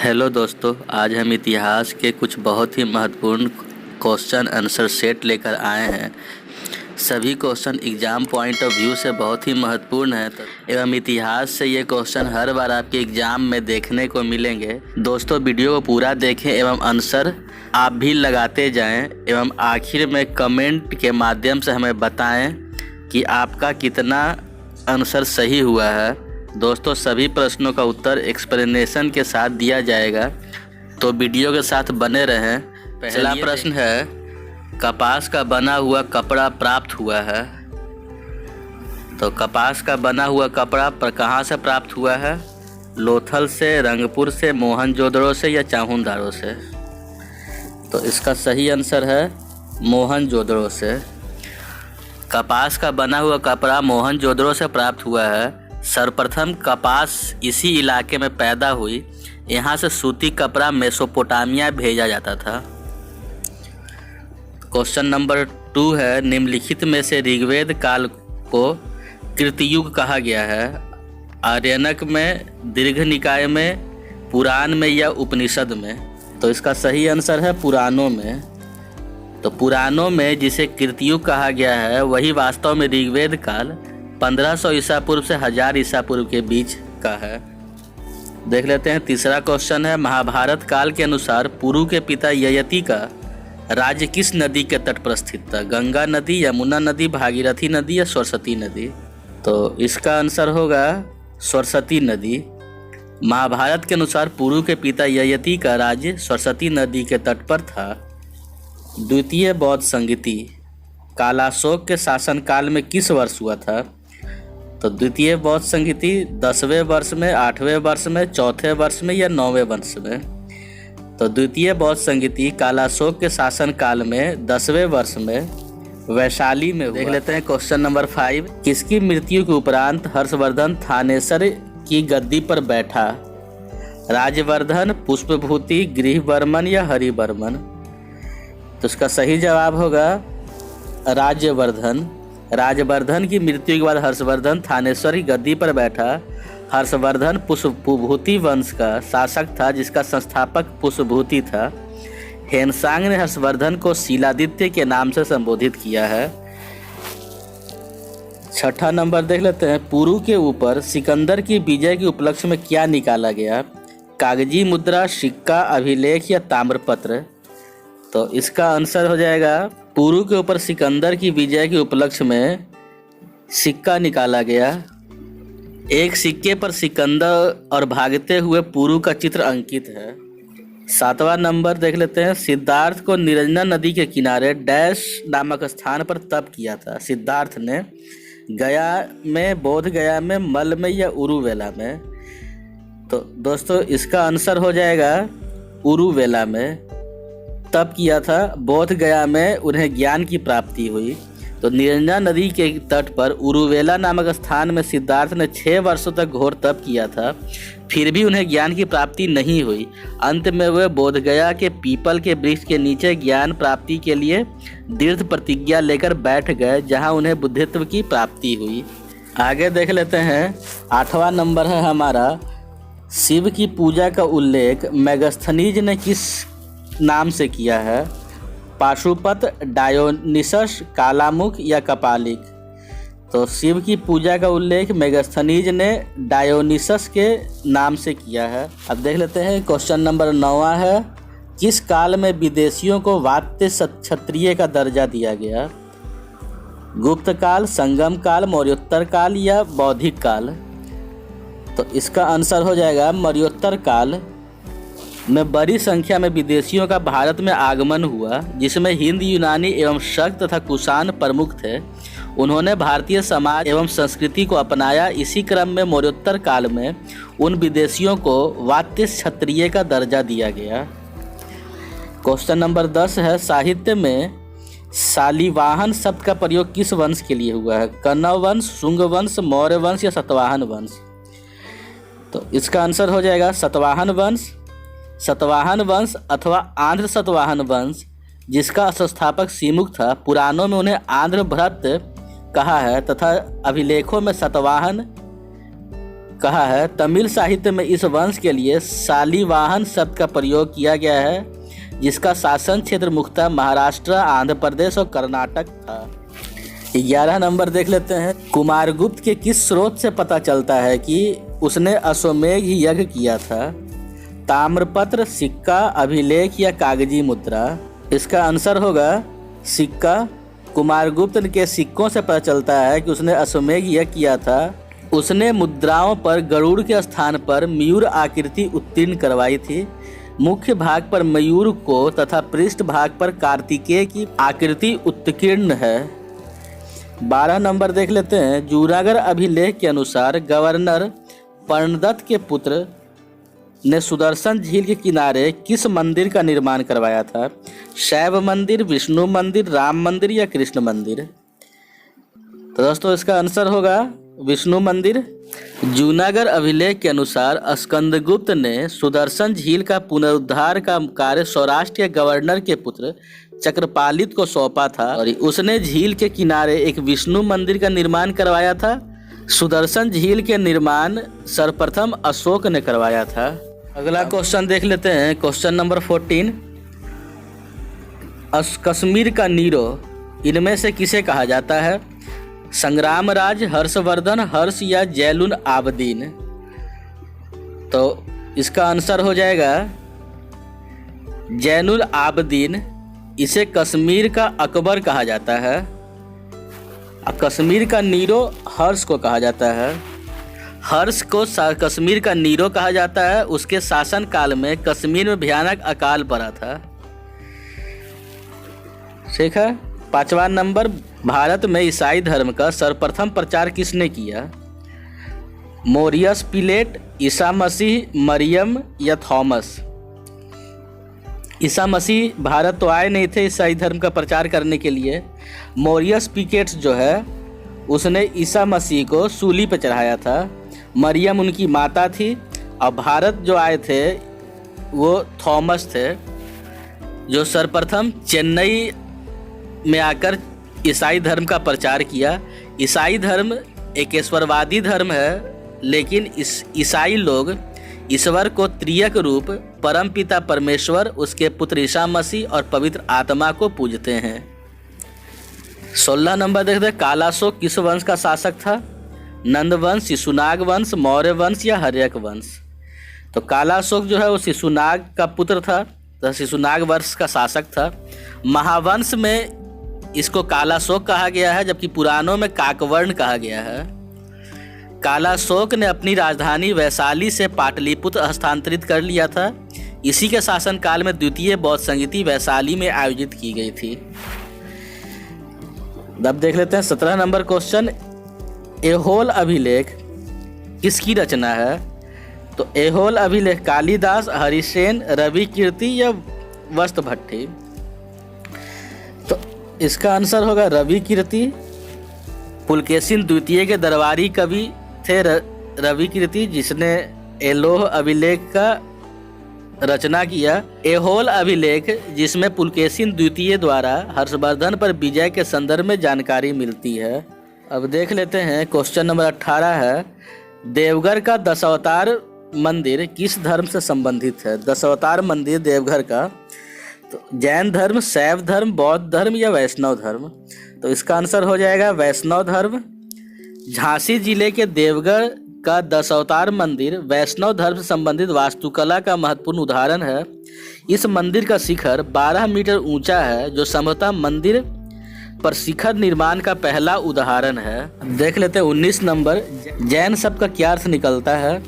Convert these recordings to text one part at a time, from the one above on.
Hello दोस्तों, आज हम इतिहास के कुछ बहुत ही महत्वपूर्ण क्वेश्चन आंसर सेट लेकर आए हैं। सभी question exam point of view से बहुत ही महत्वपूर्ण है एवं इतिहास से ये क्वेश्चन हर बार आपके एग्ज़ाम में देखने को मिलेंगे। दोस्तों, वीडियो को पूरा देखें एवं आंसर आप भी लगाते जाएं एवं आखिर में कमेंट के माध्यम से हमें बताएं कि आपका कितना आंसर सही हुआ है। दोस्तों, सभी प्रश्नों का उत्तर एक्सप्लेनेशन के साथ दिया जाएगा, तो वीडियो के साथ बने रहें। पहला प्रश्न है, कपास का बना हुआ कपड़ा प्राप्त हुआ है। तो कपास का बना हुआ कपड़ा कहाँ से प्राप्त हुआ है? लोथल से, रंगपुर से, मोहनजोदड़ो से या चाहुंदारो से? तो इसका सही आंसर है मोहनजोदड़ो से। कपास का बना हुआ कपड़ा मोहनजोदड़ो से प्राप्त हुआ है। सर्वप्रथम कपास इसी इलाके में पैदा हुई। यहाँ से सूती कपड़ा मेसोपोटामिया भेजा जाता था। क्वेश्चन नंबर 2 है, निम्नलिखित में से ऋग्वेद काल को कृतयुग कहा गया है? आर्यनक में, दीर्घ निकाय में, पुराण में या उपनिषद में? तो इसका सही आंसर है पुराणों में। तो पुराणों में जिसे कृतयुग कहा गया है वही वास्तव में ऋग्वेद काल 1500 ईसा पूर्व से 1000 ईसा पूर्व के बीच का है। देख लेते हैं तीसरा क्वेश्चन है, महाभारत काल के अनुसार पुरु के पिता ययति का राज्य किस नदी के तट पर स्थित था? गंगा नदी, यमुना नदी, भागीरथी नदी या सरस्वती नदी? तो इसका आंसर होगा सरस्वती नदी। महाभारत के अनुसार पुरु के पिता ययति का राज्य सरस्वती नदी के तट पर था। द्वितीय बौद्ध संगीति कालाशोक के शासनकाल में किस वर्ष हुआ था? तो द्वितीय बौद्ध संगीति 10वें वर्ष में, 8वें वर्ष में, 4थे वर्ष में या 9वें वर्ष में? तो द्वितीय बौद्ध संगीति कालाशोक के शासनकाल में 10वें वर्ष में वैशाली में हुआ। देख लेते हैं क्वेश्चन नंबर 5, किसकी मृत्यु के उपरांत हर्षवर्धन थानेसर की गद्दी पर बैठा? राजवर्धन, पुष्पभूति, गृहवर्मन या हरिवर्मन? तो इसका सही जवाब होगा राजवर्धन। राजवर्धन की मृत्यु के बाद हर्षवर्धन थानेश्वर की गद्दी पर बैठा। हर्षवर्धन पुष्पभूति वंश का शासक था जिसका संस्थापक पुष्पभूति था। हेनसांग ने हर्षवर्धन को शीलादित्य के नाम से संबोधित किया है। छठा नंबर देख लेते हैं, पुरु के ऊपर सिकंदर की विजय के उपलक्ष्य में क्या निकाला गया? कागजी मुद्रा, सिक्का, अभिलेख या ताम्रपत्र? तो इसका आंसर हो जाएगा पुरु के ऊपर सिकंदर की विजय के उपलक्ष्य में सिक्का निकाला गया। एक सिक्के पर सिकंदर और भागते हुए पुरु का चित्र अंकित है। 7वां नंबर देख लेते हैं, सिद्धार्थ को निरंजना नदी के किनारे डैश नामक स्थान पर तप किया था। सिद्धार्थ ने गया में, बोध गया में, मल में या उरुवेला में? तो दोस्तों इसका आंसर हो जाएगा उरुवेला में तप किया था। बोध गया में उन्हें ज्ञान की प्राप्ति हुई। तो निरंजना नदी के तट पर उरुवेला नामक स्थान में सिद्धार्थ ने 6 वर्षों तक घोर तप किया था, फिर भी उन्हें ज्ञान की प्राप्ति नहीं हुई। अंत में वे बोध गया के पीपल के वृक्ष के नीचे ज्ञान प्राप्ति के लिए दृढ़ प्रतिज्ञा लेकर बैठ गए, जहां उन्हें बुद्धित्व की प्राप्ति हुई। आगे देख लेते हैं, 8वां नंबर है हमारा, शिव की पूजा का उल्लेख मेगास्थनीज ने किस नाम से किया है? पाशुपत, डायोनिसस, कालामुख या कपालिक? तो शिव की पूजा का उल्लेख मेगास्थनीज ने डायोनिसस के नाम से किया है। अब देख लेते हैं क्वेश्चन नंबर 9 है, किस काल में विदेशियों को वात्य क्षत्रिय का दर्जा दिया गया? गुप्त काल, संगम काल, मौर्योत्तर काल या बौद्धिक काल? तो इसका आंसर हो जाएगा मौर्योत्तर काल में बड़ी संख्या में विदेशियों का भारत में आगमन हुआ, जिसमें हिंद, यूनानी एवं शक तथा कुषाण प्रमुख थे। उन्होंने भारतीय समाज एवं संस्कृति को अपनाया। इसी क्रम में मौर्योत्तर काल में उन विदेशियों को वात्य क्षत्रिय का दर्जा दिया गया। क्वेश्चन नंबर 10 है, साहित्य में शालिवाहन शब्द का प्रयोग किस वंश के लिए हुआ है? कण्व वंश, शुंग वंश, मौर्य वंश या सातवाहन वंश? तो इसका आंसर हो जाएगा सातवाहन वंश। सातवाहन वंश अथवा आंध्र सातवाहन वंश, जिसका संस्थापक सीमुख था, पुराणों में उन्हें आंध्र भ्रत कहा है तथा अभिलेखों में सातवाहन कहा है तमिल साहित्य में इस वंश के लिए शालिवाहन शब्द का प्रयोग किया गया है, जिसका शासन क्षेत्र मुख्यतः महाराष्ट्र, आंध्र प्रदेश और कर्नाटक था। 11 नंबर देख लेते हैं। कुमारगुप्त के किस स्रोत से पता चलता है कि उसने अश्वमेध यज्ञ किया था? ताम्रपत्र, सिक्का, अभिलेख या कागजी मुद्रा? इसका आंसर होगा सिक्का। कुमारगुप्त के सिक्कों से पता चलता है कि उसने अश्वमेध यज्ञ किया था। उसने मुद्राओं पर गरुड़ के स्थान पर मयूर आकृति उत्तीर्ण करवाई थी। मुख्य भाग पर मयूर को तथा पृष्ठ भाग पर कार्तिकेय की आकृति उत्कीर्ण है। 12 नंबर देख लेते हैं। जूनागढ़ अभिलेख के अनुसार गवर्नर पर्णदत्त के पुत्र ने सुदर्शन झील के किनारे किस मंदिर का निर्माण करवाया था? शैव मंदिर, विष्णु मंदिर, राम मंदिर या कृष्ण मंदिर? तो दोस्तों इसका आंसर होगा विष्णु मंदिर। जूनागढ़ अभिलेख के अनुसार स्कंदगुप्त ने सुदर्शन झील का पुनरुद्धार का कार्य सौराष्ट्र के गवर्नर के पुत्र चक्रपालित को सौंपा था और उसने झील के किनारे एक विष्णु मंदिर का निर्माण करवाया था। सुदर्शन झील के निर्माण सर्वप्रथम अशोक ने करवाया था। अगला क्वेश्चन देख लेते हैं। Question number 14। कश्मीर का नीरो इनमें से किसे कहा जाता है? संग्रामराज, हर्षवर्धन, हर्ष या जैनुल आबदीन? तो इसका आंसर हो जाएगा जैनुल आबदीन। इसे कश्मीर का अकबर कहा जाता है। कश्मीर का नीरो हर्ष को कहा जाता है। हर्ष को कश्मीर का नीरो कहा जाता है। उसके शासन काल में कश्मीर में भयानक अकाल पड़ा था। ठीक है। 5वां नंबर। भारत में ईसाई धर्म का सर्वप्रथम प्रचार किसने किया? मोरियस पिलेट, ईसा मसीह, मरियम या थॉमस? ईसा मसीह भारत तो आए नहीं थे ईसाई धर्म का प्रचार करने के लिए। मोरियस पिकेट्स जो है उसने ईसा मसीह को सूली पर चढ़ाया था। मरियम उनकी माता थी और भारत जो आए थे वो थॉमस थे, जो सर्वप्रथम चेन्नई में आकर ईसाई धर्म का प्रचार किया। ईसाई धर्म एक ईश्वरवादी धर्म है, लेकिन इस ईसाई लोग ईश्वर को त्रियक रूप परमपिता परमेश्वर, उसके पुत्र ईसा मसीह और पवित्र आत्मा को पूजते हैं। 16 नंबर देखते हैं। कालाशोक किस वंश का शासक था? नंदवंश, शिशुनाग वंश, मौर्य वंश या हर्यक वंश? तो कालाशोक जो है वो शिशुनाग का पुत्र था, तो शिशुनाग वंश का शासक था। महावंश में इसको कालाशोक कहा गया है, जबकि पुराणों में काकवर्ण कहा गया है। कालाशोक ने अपनी राजधानी वैशाली से पाटलिपुत्र हस्तांतरित कर लिया था। इसी के शासनकाल में द्वितीय बौद्ध संगीति वैशाली में आयोजित की गई थी। अब देख लेते हैं 17 नंबर क्वेश्चन। ऐहोल अभिलेख किसकी रचना है? तो ऐहोल अभिलेख कालिदास, हरिसेन, रवि कीर्ति या वस्तुभट्टी? तो इसका आंसर होगा रवि कीर्ति। पुलकेशिन द्वितीय के दरबारी कवि थे रवि कीर्ति, जिसने ऐहोल अभिलेख का रचना किया। ऐहोल अभिलेख जिसमें पुलकेशिन द्वितीय द्वारा हर्षवर्धन पर विजय के संदर्भ में जानकारी मिलती है। अब देख लेते हैं क्वेश्चन नंबर 18 है। देवघर का दशावतार मंदिर किस धर्म से संबंधित है? दशावतार मंदिर देवघर का तो जैन धर्म, शैव धर्म, बौद्ध धर्म या वैष्णव धर्म? तो इसका आंसर हो जाएगा वैष्णव धर्म। झांसी जिले के देवगढ़ का दशावतार मंदिर वैष्णव धर्म से संबंधित वास्तुकला का महत्वपूर्ण उदाहरण है। इस मंदिर का शिखर 12 मीटर ऊंचा है, जो संभवतः मंदिर पर शिखर निर्माण का पहला उदाहरण है। देख लेते हैं 19 नंबर। जैन शब्द का क्या अर्थ निकलता है?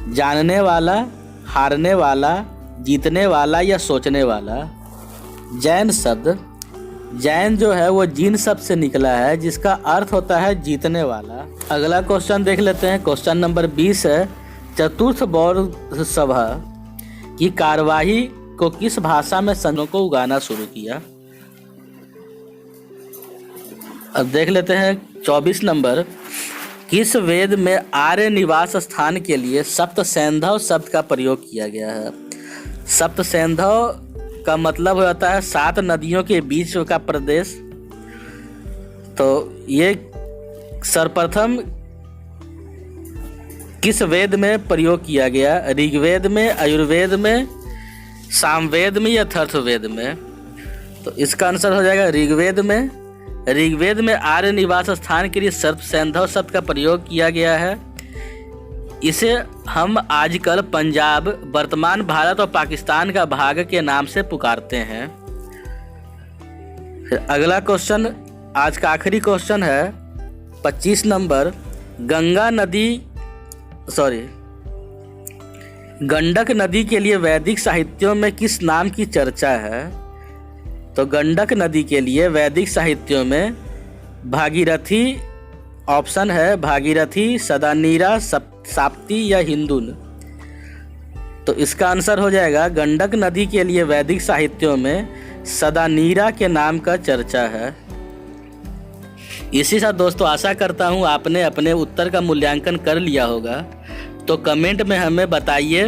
जानने वाला, हारने वाला, जीतने वाला या सोचने वाला? जैन शब्द, जैन जो है वो जीन शब्द से निकला है, जिसका अर्थ होता है जीतने वाला। अगला क्वेश्चन देख लेते हैं। क्वेश्चन नंबर 20 है। चतुर्थ बौद्ध सभा की कार्यवाही को किस भाषा में संतों को उगाना शुरू किया? अब देख लेते हैं 24 नंबर। किस वेद में आर्य निवास स्थान के लिए सप्त सैंधव शब्द का प्रयोग किया गया है? सप्त सैंधव का मतलब होता है 7 नदियों के बीच का प्रदेश। तो ये सर्वप्रथम किस वेद में प्रयोग किया गया? ऋग्वेद में, आयुर्वेद में, सामवेद में या अथर्ववेद में? तो इसका आंसर हो जाएगा ऋग्वेद में। ऋग्वेद में आर्य निवास स्थान के लिए सैंधव शब्द का प्रयोग किया गया है। इसे हम आजकल पंजाब, वर्तमान भारत और पाकिस्तान का भाग के नाम से पुकारते हैं। फिर अगला क्वेश्चन, आज का आखिरी क्वेश्चन है 25 नंबर। गंडक नदी के लिए वैदिक साहित्यों में किस नाम की चर्चा है? तो गंडक नदी के लिए वैदिक साहित्यों में भागीरथी ऑप्शन है, भागीरथी, सदानीरा, साप्ती या हिंदुन। तो इसका आंसर हो जाएगा गंडक नदी के लिए वैदिक साहित्यों में सदानीरा के नाम का चर्चा है। इसी साथ दोस्तों आशा करता हूँ आपने अपने उत्तर का मूल्यांकन कर लिया होगा। तो कमेंट में हमें बताइए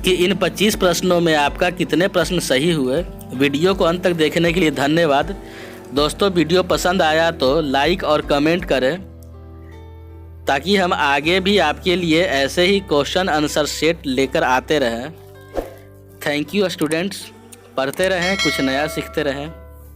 कि इन 25 प्रश्नों में आपका कितने प्रश्न सही हुए। वीडियो को अंत तक देखने के लिए धन्यवाद। दोस्तों वीडियो पसंद आया तो लाइक और कमेंट करें ताकि हम आगे भी आपके लिए ऐसे ही क्वेश्चन आंसर सेट लेकर आते रहें। Thank you students. पढ़ते रहें, कुछ नया सीखते रहें।